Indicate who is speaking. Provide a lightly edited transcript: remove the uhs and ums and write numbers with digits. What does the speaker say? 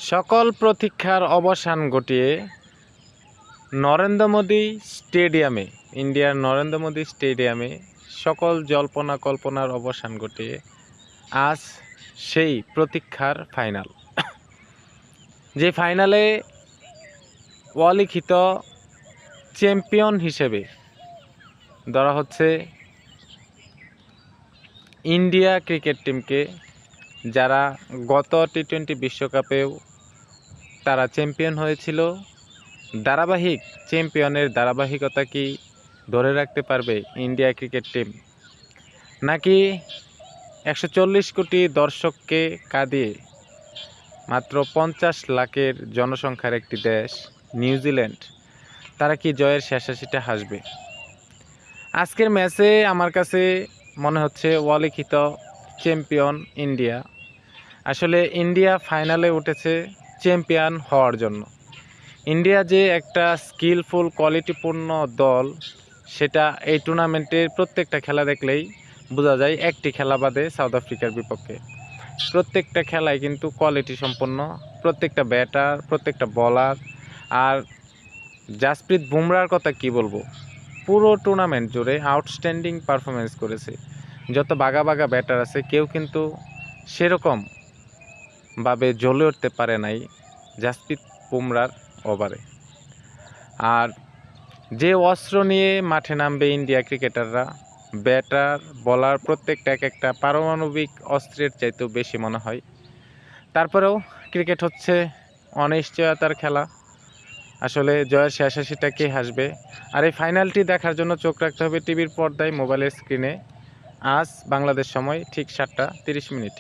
Speaker 1: সকল প্রতীক্ষার অবসান ঘটিয়ে নরেন্দ্র মোদী স্টেডিয়ামে ইন্ডিয়ার নরেন্দ্র মোদী স্টেডিয়ামে সকল জল্পনা কল্পনার অবসান ঘটিয়ে আজ সেই প্রতীক্ষার ফাইনাল, যে ফাইনালে অলিখিত চ্যাম্পিয়ন হিসেবে ধরা হচ্ছে ইন্ডিয়া ক্রিকেট টিমকে, যারা গত টি-20 বিশ্বকাপেও তারা চ্যাম্পিয়ন হয়েছিল। ধারাবাহিক চ্যাম্পিয়নের ধারাবাহিকতা কি ধরে রাখতে পারবে ইন্ডিয়া ক্রিকেট টিম, নাকি 140 কোটি দর্শককে কাঁদিয়ে মাত্র 50 লাখের জনসংখ্যার একটি দেশ নিউজিল্যান্ড, তারা কি জয়ের শেষ হাসিটা হাসবে? আজকের ম্যাচে আমার কাছে মনে হচ্ছে অলিখিত চ্যাম্পিয়ন ইন্ডিয়া। আসলে ইন্ডিয়া ফাইনালে উঠেছে চ্যাম্পিয়ন হওয়ার জন্য। ইন্ডিয়া যে একটা স্কিলফুল কোয়ালিটিপূর্ণ দল, সেটা এই টুর্নামেন্টের প্রত্যেকটা খেলা দেখলেই বোঝা যায়। একটি খেলা বাদে সাউথ আফ্রিকার বিপক্ষে প্রত্যেকটা খেলায় কিন্তু কোয়ালিটি সম্পন্ন, প্রত্যেকটা ব্যাটার, প্রত্যেকটা বলার। আর জাসপ্রীত বুমরার কথা কি বলবো, পুরো টুর্নামেন্ট জুড়ে আউটস্ট্যান্ডিং পারফরমেন্স করেছে। যত বাঘা বাঘা ব্যাটার আছে, কেউ কিন্তু সেরকমভাবে জ্বলে উঠতে পারে নাই জাসপ্রীত বুমরার ওভারে। আর যে অস্ত্র নিয়ে মাঠে নামবে ইন্ডিয়া ক্রিকেটাররা, ব্যাটার বলার প্রত্যেকটা এক একটা পারমাণবিক অস্ত্রের চাইতেও বেশি মনে হয়। তারপরেও ক্রিকেট হচ্ছে অনিশ্চয়তার খেলা। আসলে জয়ের শেষ হাসিটা কে হাসবে? আর এই ফাইনালটি দেখার জন্য চোখ রাখতে হবে টিভির পর্দায়, মোবাইলের স্ক্রিনে। আজ বাংলাদেশ সময় ঠিক 7টা 30 মিনিট।